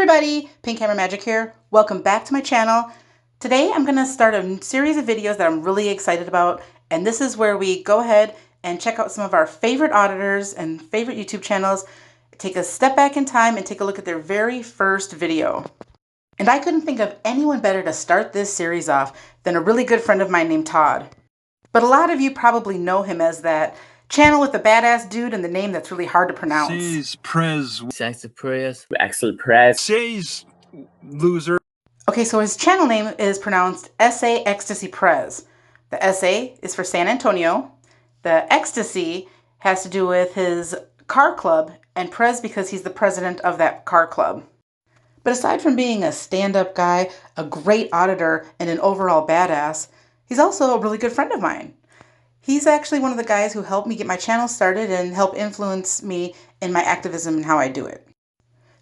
everybody, Pink Hammer Magic here. Welcome back to my channel. Today I'm going to start a series of videos that I'm really excited about, and this is where we go ahead and check out some of our favorite auditors and favorite YouTube channels, take a step back in time and take a look at their very first video. And I couldn't think of anyone better to start this series off than a really good friend of mine named Todd. But a lot of you probably know him as that channel with the badass dude and the name that's really hard to pronounce. Says Prez. Axel Prez. Says loser. Okay, so his channel name is pronounced SA Ecstasy Prez. The SA is for San Antonio. The ecstasy has to do with his car club, and Prez because he's the president of that car club. But aside from being a stand-up guy, a great auditor, and an overall badass, he's also a really good friend of mine. He's actually one of the guys who helped me get my channel started and help influence me in my activism and how I do it.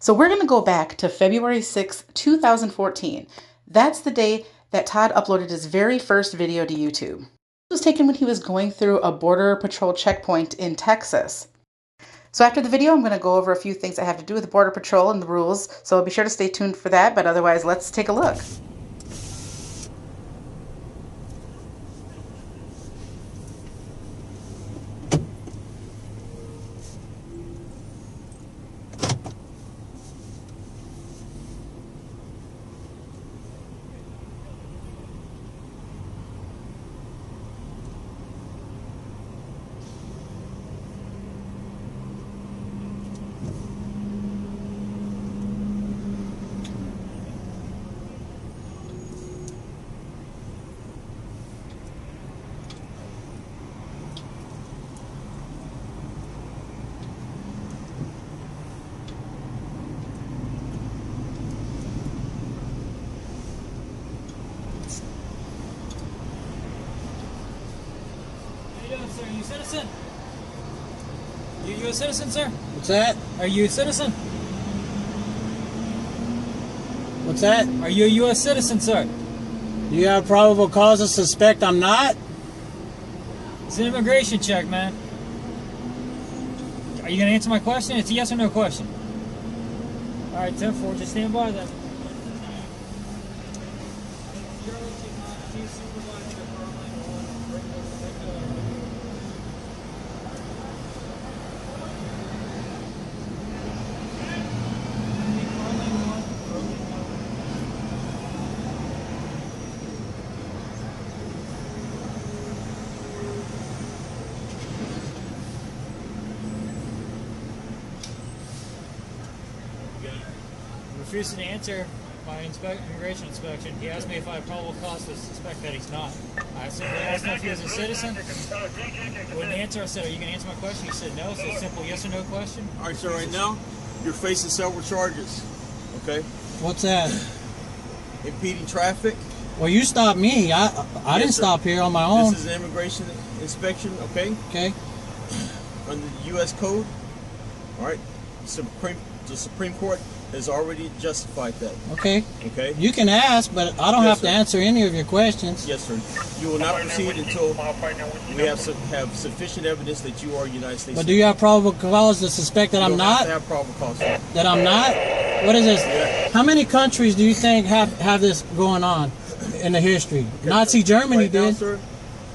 So we're going to go back to February 6, 2014. That's the day that Todd uploaded his very first video to YouTube. It was taken when he was going through a border patrol checkpoint in Texas. So after the video, I'm going to go over a few things that have to do with the Border Patrol and the rules, so be sure to stay tuned for that, but otherwise, let's take a look. Sir, are you a citizen? You a citizen, sir? What's that? Are you a citizen? What's that? Are you a U.S. citizen, sir? Do you have probable cause to suspect I'm not? It's an immigration check, man. Are you going to answer my question? It's a yes or no question. All right, 10-4, just stand by then. Refusing to answer my immigration inspection. He asked me if I have probable cause to suspect that he's not. I simply asked him if he was a citizen. Wouldn't answer. I said, "Are you going to answer my question?" He said, "No." So it's a simple yes or no question. All right, so right now you're facing several charges. Okay. What's that? Impeding traffic. Well, you stopped me. I didn't sir. stop here on my own. This is an immigration inspection. Okay. Okay. Under the U.S. Code. All right. The Supreme Court has already justified that. Okay. Okay. You can ask, but I don't Yes, have sir. to answer any of your questions. Yes, sir. You will not proceed until we have sufficient evidence that you are a United States. But do you have probable cause to suspect that I'm You don't not? have to have probable cause. Sir. That I'm not? What is this? Yeah. How many countries do you think have this going on in the history? Okay, Nazi sir. Germany Right now, did. sir,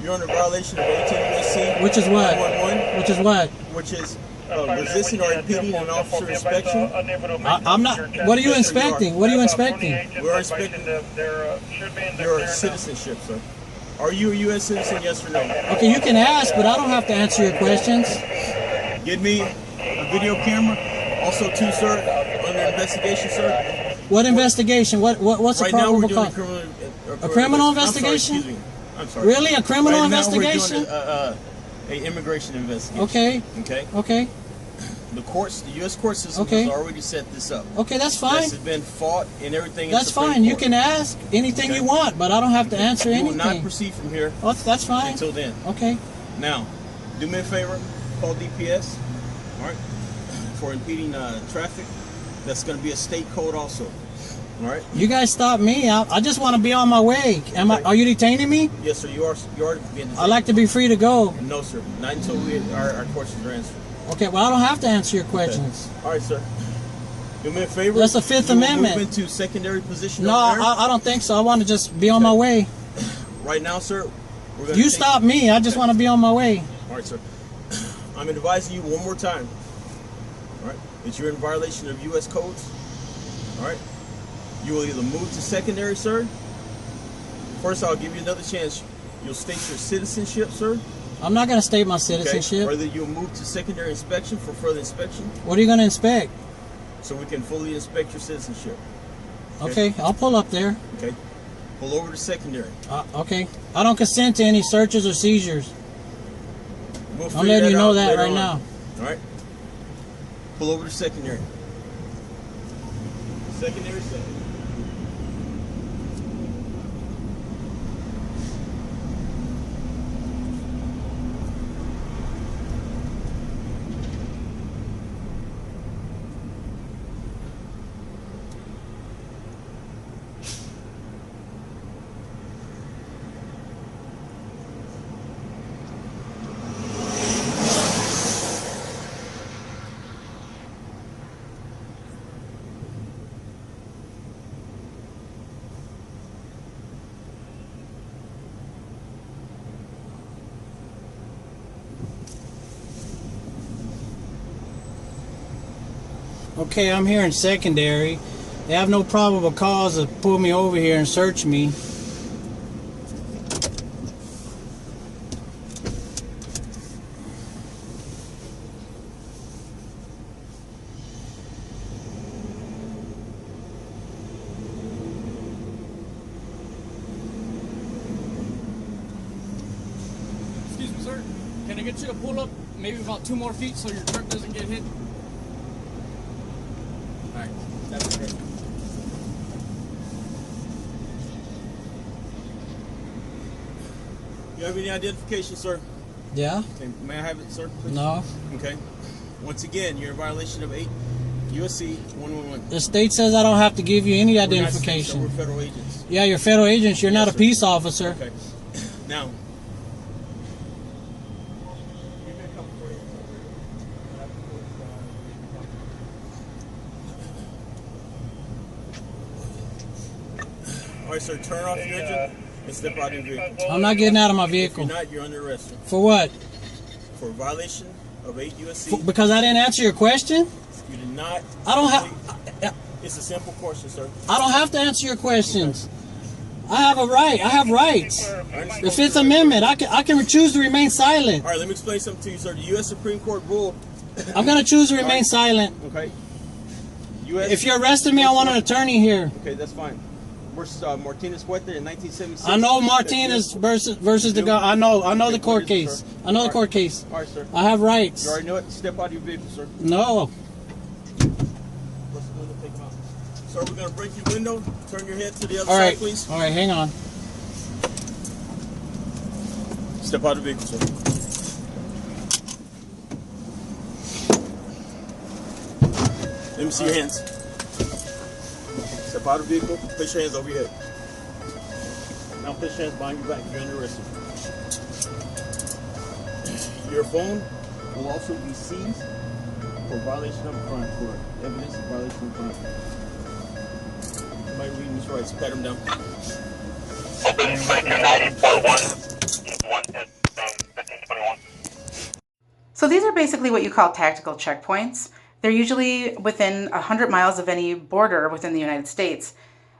you're under violation of 18 U.S.C. Which is what? 111, Which is what? which is resisting or impeding an officer inspection. I'm not. What are you inspecting? What are you inspecting? We're inspecting your citizenship, sir. Are you a U.S. citizen, yes or no? Okay, you can ask, but I don't have to answer your questions. Give me a video camera. Also, too, sir, under investigation, sir. What investigation? What's Right a now, we're probable doing cause? a criminal I'm sorry, investigation? excuse me. I'm sorry. Really, a criminal Right investigation? Now we're doing an immigration investigation. Okay. Okay. Okay. The courts, the U.S. court system Okay. has already set this up. Okay, that's fine. This has been fought and everything. That's fine. You can ask anything you want, but I don't have to answer You will anything. not proceed from here Oh, that's fine. until then. Okay. Now, do me a favor. Call DPS. All right. For impeding traffic. That's going to be a state code also. All right. You guys stop me. I just want to be on my way. Are you detaining me? Yes, sir. You are being detained. I like to be free to go. No, sir. Not until our questions are answered. Okay. Well, I don't have to answer your questions. Okay. All right, sir. Do me a favor. That's the Fifth Amendment. Move into secondary position. No, I don't think so. I want to just be on my way. Right now, sir. You stop me. I just want to be on my way. All right, sir. I'm advising you one more time. All right, that you're in violation of U.S. codes. All right. You will either move to secondary, sir. First, I'll give you another chance. You'll state your citizenship, sir. I'm not going to state my citizenship. Okay. Or that you'll move to secondary inspection for further inspection. What are you going to inspect? So we can fully inspect your citizenship. Okay, I'll pull up there. Okay. Pull over to secondary. Okay. I don't consent to any searches or seizures. We'll I'm letting you know that right on. now. All right. Pull over to secondary. Secondary. Okay, I'm here in secondary. They have no probable cause to pull me over here and search me. Excuse me, sir. Can I get you to pull up maybe about 2 more feet so your truck doesn't get hit? Alright, that's great. You have any identification, sir? Yeah? Okay, may I have it, sir? Please? No. Okay. Once again, you're in violation of 8 U.S.C. 111. The state says I don't have to give you any We're not states, identification. sir, we're federal agents. Yeah, you're federal agents. You're Yes, not a sir. peace officer. Okay. Now. All right, sir. Turn off your engine and step out of your vehicle. I'm not getting out of my If vehicle. you're not, you're under arrest, sir. For what? For violation of 8 U.S.C. Because I didn't answer your question? You did not. I don't have. It's a simple question, sir. I don't have to answer your questions. I have a right. I have rights. The Fifth Amendment. I can choose to remain silent. All right, let me explain something to you, sir. The U.S. Supreme Court ruled. I'm going to choose to remain silent. Okay. U.S. If you're arresting me, I want an attorney here. Okay, that's fine. Versus Martinez Huerta in 1976. I know Martinez versus the guy. I know the court case. I know the court case. All right, sir. I have rights. You already know it. Step out of your vehicle, sir. No. Press the window, take them out. Sir, we're going to break your window. Turn your head to the other All side, right. please. All right, hang on. Step out of the vehicle, sir. Let me see your hands. Step out of the vehicle. Place your hands over your head. Now place your hands behind your back. You're under arrest. Your phone will also be seized for violation of a crime, for evidence of violation of a crime. Somebody reading these rights. Pat them down. So these are basically what you call tactical checkpoints. They're usually within 100 miles of any border within the United States.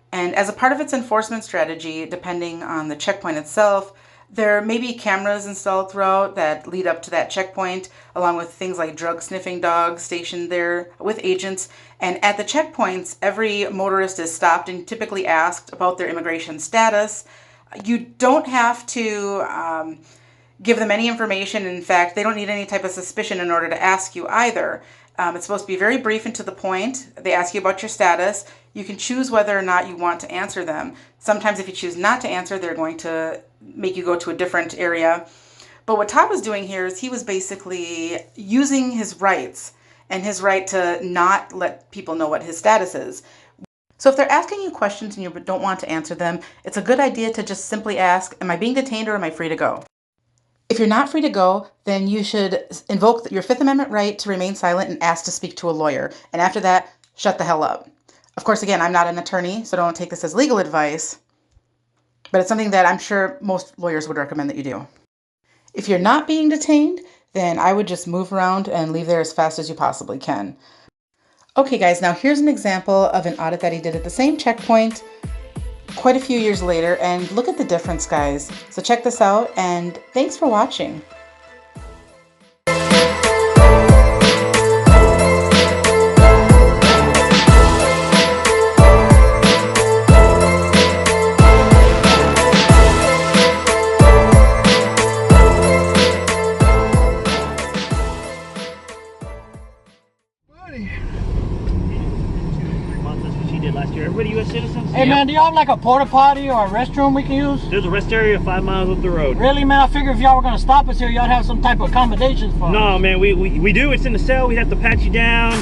And as a part of its enforcement strategy, depending on the checkpoint itself, there may be cameras installed throughout that lead up to that checkpoint, along with things like drug sniffing dogs stationed there with agents. And at the checkpoints, every motorist is stopped and typically asked about their immigration status. You don't have to give them any information. In fact, they don't need any type of suspicion in order to ask you either. It's supposed to be very brief and to the point. They ask you about your status. You can choose whether or not you want to answer them. Sometimes if you choose not to answer, they're going to make you go to a different area. But what Todd was doing here is he was basically using his rights and his right to not let people know what his status is. So if they're asking you questions and you don't want to answer them, it's a good idea to just simply ask, am I being detained or am I free to go? If you're not free to go, then you should invoke your Fifth Amendment right to remain silent and ask to speak to a lawyer. And after that, shut the hell up. Of course, again, I'm not an attorney, so don't take this as legal advice, but it's something that I'm sure most lawyers would recommend that you do. If you're not being detained, then I would just move around and leave there as fast as you possibly can. Okay, guys, now here's an example of an audit that he did at the same checkpoint quite a few years later, and look at the difference, guys. So check this out, and thanks for watching. Last year. Everybody U.S. citizens? Hey, man, do y'all have like a porta potty or a restroom we can use? There's a rest area 5 miles up the road. Really, man? I figure if y'all were going to stop us here, y'all have some type of accommodations for us. No, man, we do. It's in the cell. We have to pat you down.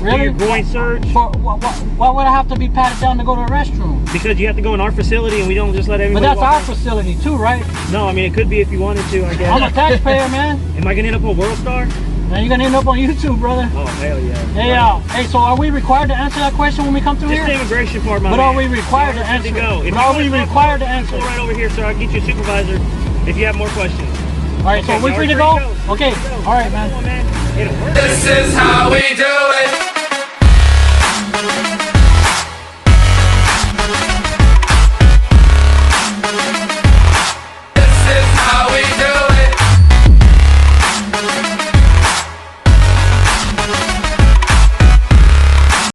Really? Do your groin search. Why would I have to be patted down to go to a restroom? Because you have to go in our facility and we don't just let everybody But that's our out. Facility too, right? No, I mean, it could be if you wanted to, I guess. I'm a taxpayer, man. Am I going to end up on World Star? Man, you're going to end up on YouTube, brother. Oh, hell yeah. Yeah. Hey, so are we required to answer that question when we come through Just here? the immigration part, my But man. are we required to answer? Go. But are we required to answer? Go right over here, sir. I'll get you a supervisor if you have more questions. All right, Okay, so we're free to go? Okay. All right, man. Come on, man. It'll work. This is how we do it.